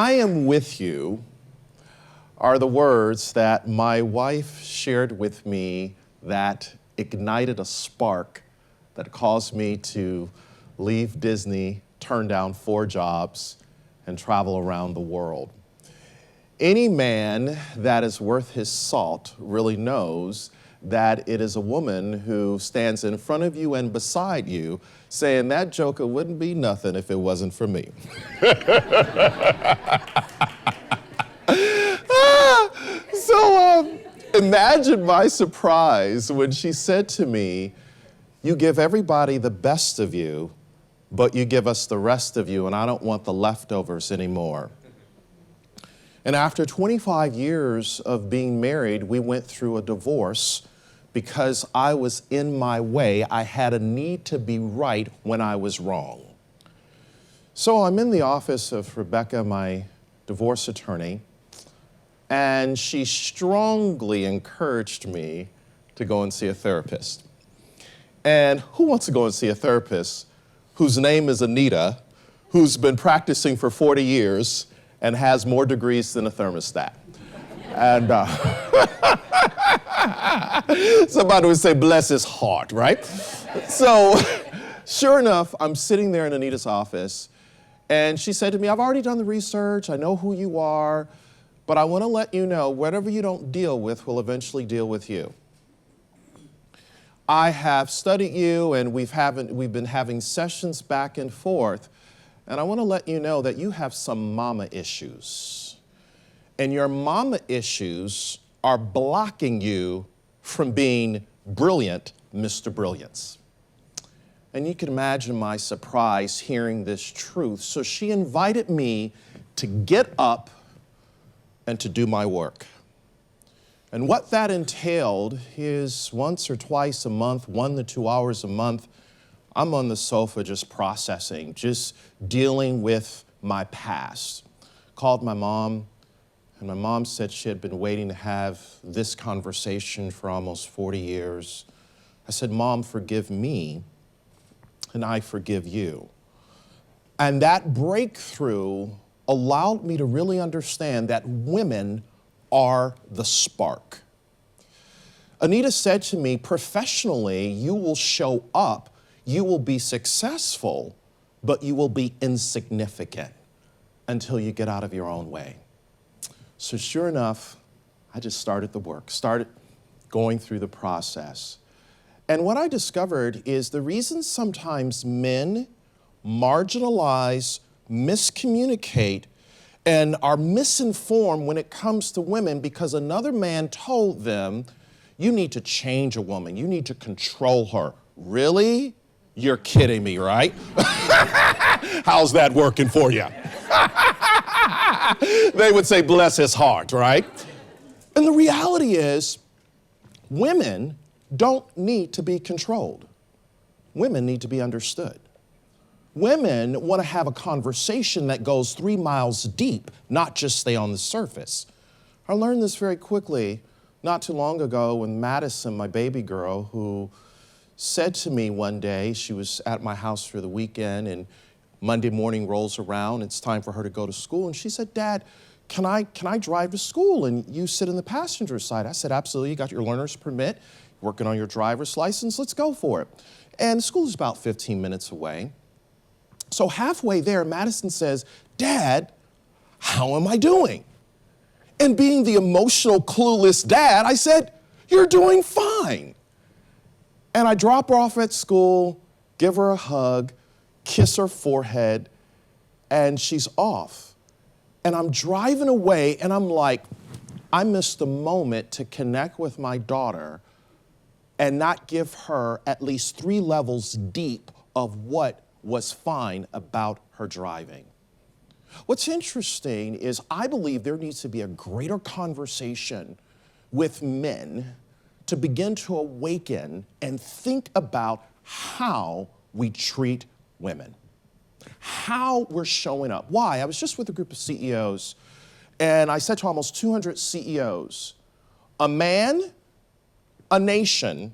I am with you are the words that my wife shared with me that ignited a spark that caused me to leave Disney, turn down 4 jobs, and travel around the world. Any man that is worth his salt really knows that it is a woman who stands in front of you and beside you saying that joker wouldn't be nothing if it wasn't for me. So imagine my surprise when she said to me, "You give everybody the best of you, but you give us the rest of you, and I don't want the leftovers anymore." And after 25 years of being married, we went through a divorce because I was in my way. I had a need to be right when I was wrong. So I'm in the office of Rebecca, my divorce attorney, and she strongly encouraged me to go and see a therapist. And who wants to go and see a therapist whose name is Anita, who's been practicing for 40 years and has more degrees than a thermostat? And somebody would say, bless his heart, right? So sure enough, I'm sitting there in Anita's office, and she said to me, "I've already done the research, I know who you are, but I want to let you know, whatever you don't deal with will eventually deal with you. I have studied you, and we've been having sessions back and forth, and I want to let you know that you have some mama issues. And your mama issues are blocking you from being brilliant, Mr. Brilliance." And you can imagine my surprise hearing this truth. So she invited me to get up and to do my work. And what that entailed is once or twice a month, 1 to 2 hours a month, I'm on the sofa just processing, just dealing with my past. Called my mom, and my mom said she had been waiting to have this conversation for almost 40 years. I said, "Mom, forgive me, and I forgive you." And that breakthrough allowed me to really understand that women are the spark. Anita said to me, professionally, you will show up, you will be successful, but you will be insignificant until you get out of your own way. So sure enough, I just started the work, started going through the process. And what I discovered is the reason sometimes men marginalize, miscommunicate, and are misinformed when it comes to women because another man told them, "You need to change a woman, you need to control her." Really? You're kidding me, right? How's that working for you? They would say, bless his heart, right? And the reality is, women don't need to be controlled. Women need to be understood. Women want to have a conversation that goes 3 miles deep, not just stay on the surface. I learned this very quickly not too long ago when Madison, my baby girl, who said to me one day, she was at my house for the weekend, and Monday morning rolls around, it's time for her to go to school, and she said, "Dad, can I drive to school and you sit in the passenger side?" I said, "Absolutely, you got your learner's permit, working on your driver's license, let's go for it." And school is about 15 minutes away. So halfway there, Madison says, "Dad, how am I doing?" And being the emotional, clueless dad, I said, "You're doing fine." And I drop her off at school, give her a hug, kiss her forehead, and she's off. And I'm driving away, and I'm like, I missed the moment to connect with my daughter and not give her at least 3 levels deep of what was fine about her driving. What's interesting is I believe there needs to be a greater conversation with men to begin to awaken and think about how we treat women, how we're showing up. Why? I was just with a group of CEOs, and I said to almost 200 CEOs, a man, a nation,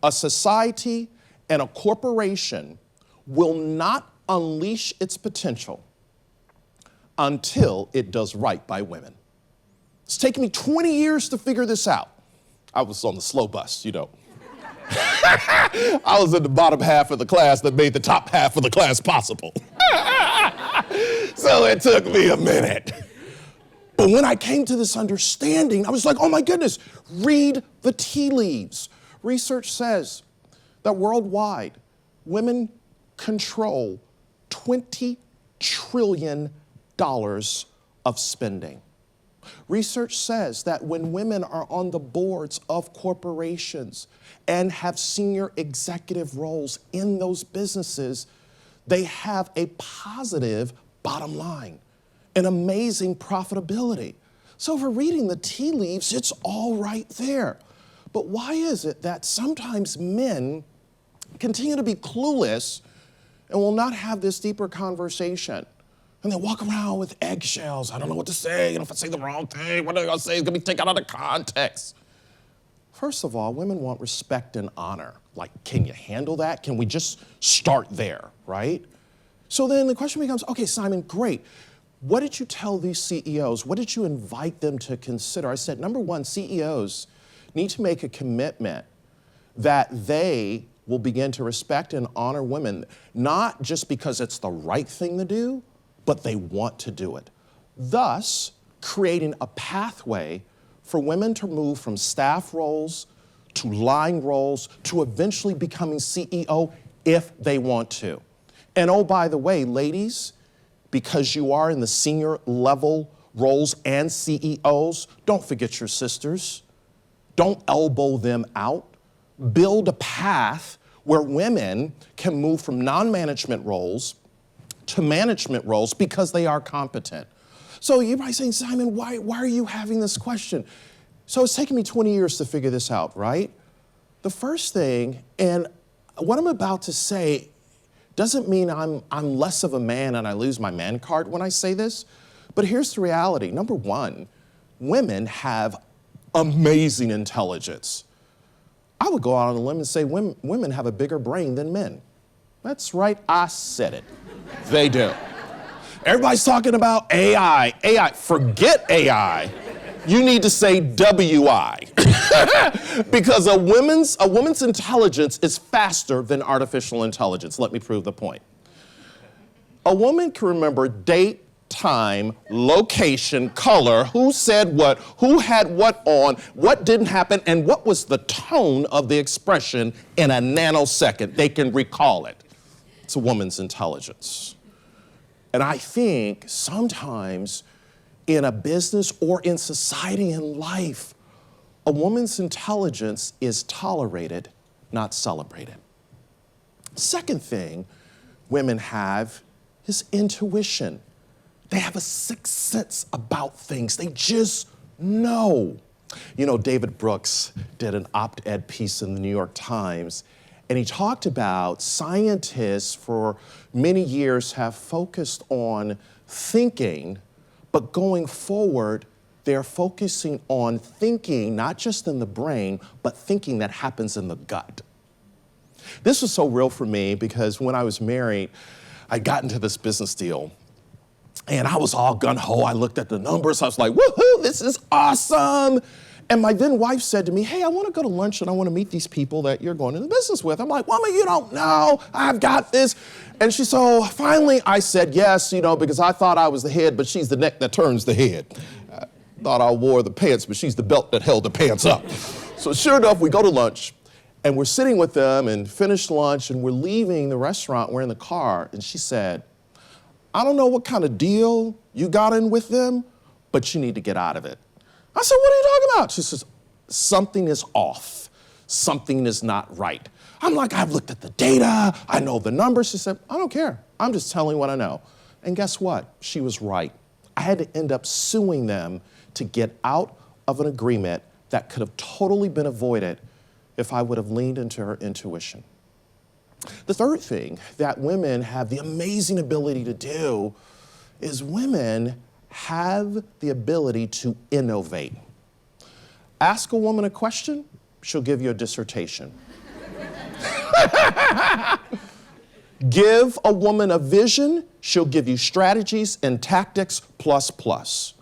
a society, and a corporation will not unleash its potential until it does right by women. It's taken me 20 years to figure this out. I was on the slow bus, you know. I was in the bottom half of the class that made the top half of the class possible. So it took me a minute. But when I came to this understanding, I was like, oh my goodness, read the tea leaves. Research says that worldwide, women control $20 trillion of spending. Research says that when women are on the boards of corporations and have senior executive roles in those businesses, they have a positive bottom line, an amazing profitability. So if we're reading the tea leaves, it's all right there. But why is it that sometimes men continue to be clueless and will not have this deeper conversation? And they walk around with eggshells. I don't know what to say. If I say the wrong thing, what are they going to say? It's going to be taken out of context. First of all, women want respect and honor. Like, can you handle that? Can we just start there, right? So then the question becomes, okay, Simon, great. What did you tell these CEOs? What did you invite them to consider? I said, number one, CEOs need to make a commitment that they will begin to respect and honor women, not just because it's the right thing to do, but they want to do it. Thus, creating a pathway for women to move from staff roles to line roles to eventually becoming CEO if they want to. And oh, by the way, ladies, because you are in the senior level roles and CEOs, don't forget your sisters. Don't elbow them out. Build a path where women can move from non-management roles to management roles because they are competent. So you're probably saying, Simon, why are you having this question? So it's taken me 20 years to figure this out, right? The first thing, and what I'm about to say doesn't mean I'm less of a man and I lose my man card when I say this, but here's the reality. Number one, women have amazing intelligence. I would go out on a limb and say women have a bigger brain than men. That's right, I said it. They do. Everybody's talking about AI. AI, forget AI. You need to say WI. Because a woman's intelligence is faster than artificial intelligence. Let me prove the point. A woman can remember date, time, location, color, who said what, who had what on, what didn't happen, and what was the tone of the expression in a nanosecond. They can recall it. It's a woman's intelligence. And I think sometimes in a business or in society and life, a woman's intelligence is tolerated, not celebrated. Second thing women have is intuition. They have a sixth sense about things. They just know. You know, David Brooks did an op-ed piece in the New York Times, and he talked about scientists for many years have focused on thinking, but going forward, they're focusing on thinking, not just in the brain, but thinking that happens in the gut. This was so real for me because when I was married, I got into this business deal. And I was all gung-ho. I looked at the numbers. I was like, woohoo, this is awesome. And my then wife said to me, hey, I want to go to lunch and I want to meet these people that you're going into business with. I'm like, woman, you don't know. I've got this. And so finally I said yes, because I thought I was the head, but she's the neck that turns the head. I thought I wore the pants, but she's the belt that held the pants up. So sure enough, we go to lunch and we're sitting with them and finished lunch and we're leaving the restaurant. We're in the car and she said, I don't know what kind of deal you got in with them, but you need to get out of it. I said, what are you talking about? She says, something is off. Something is not right. I'm like, I've looked at the data. I know the numbers. She said, I don't care. I'm just telling what I know. And guess what? She was right. I had to end up suing them to get out of an agreement that could have totally been avoided if I would have leaned into her intuition. The third thing that women have the amazing ability to do is women have the ability to innovate. Ask a woman a question, she'll give you a dissertation. Give a woman a vision, she'll give you strategies and tactics plus plus.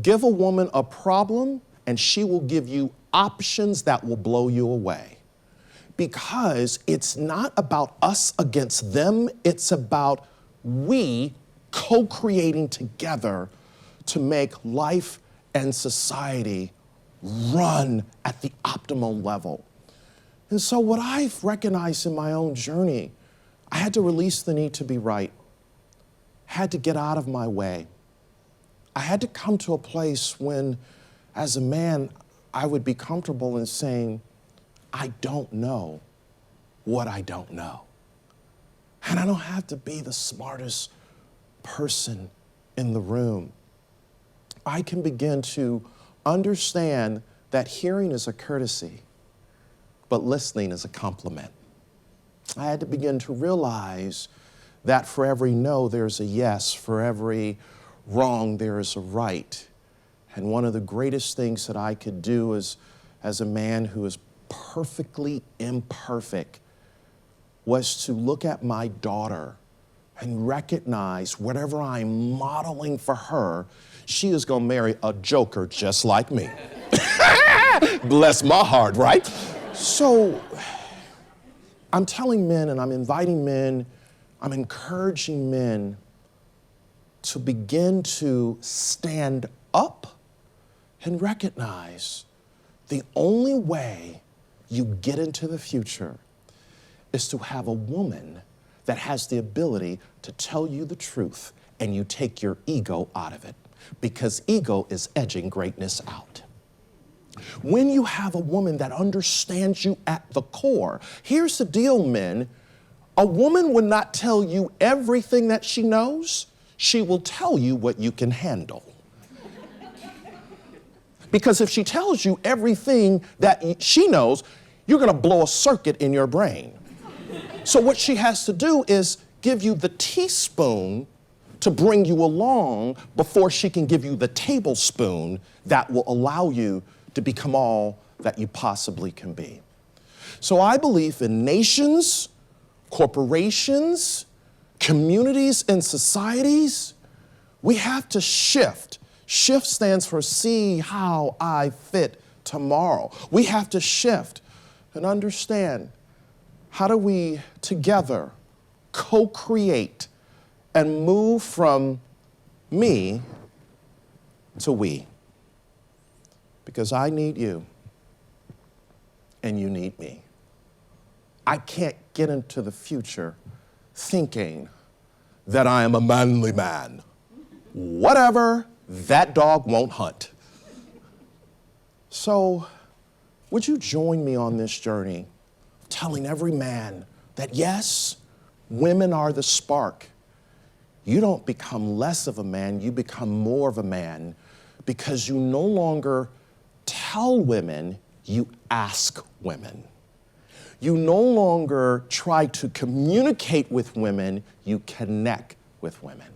Give a woman a problem, and she will give you options that will blow you away. Because it's not about us against them, it's about we co-creating together to make life and society run at the optimal level. And so what I've recognized in my own journey, I had to release the need to be right. I had to get out of my way. I had to come to a place when, as a man, I would be comfortable in saying, I don't know what I don't know. And I don't have to be the smartest person in the room. I can begin to understand that hearing is a courtesy, but listening is a compliment. I had to begin to realize that for every no, there's a yes. For every wrong, there is a right. And one of the greatest things that I could do is, as a man who is perfectly imperfect, was to look at my daughter and recognize whatever I'm modeling for her, she is going to marry a joker just like me. Bless my heart, right? So I'm telling men, and I'm inviting men, I'm encouraging men to begin to stand up and recognize the only way you get into the future is to have a woman that has the ability to tell you the truth, and you take your ego out of it, because ego is edging greatness out. When you have a woman that understands you at the core, here's the deal, men. A woman will not tell you everything that she knows. She will tell you what you can handle. Because if she tells you everything that she knows, you're going to blow a circuit in your brain. So what she has to do is give you the teaspoon to bring you along before she can give you the tablespoon that will allow you to become all that you possibly can be. So I believe in nations, corporations, communities, and societies, we have to shift. Shift stands for see how I fit tomorrow. We have to shift and understand, how do we together co-create and move from me to we? Because I need you and you need me. I can't get into the future thinking that I am a manly man. Whatever, that dog won't hunt. So, would you join me on this journey, telling every man that yes, women are the spark. You don't become less of a man, you become more of a man, because you no longer tell women, you ask women. You no longer try to communicate with women, you connect with women.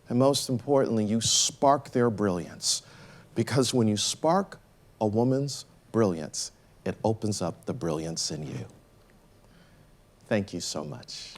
And most importantly, you spark their brilliance. Because when you spark a woman's brilliance, it opens up the brilliance in you. Thank you so much.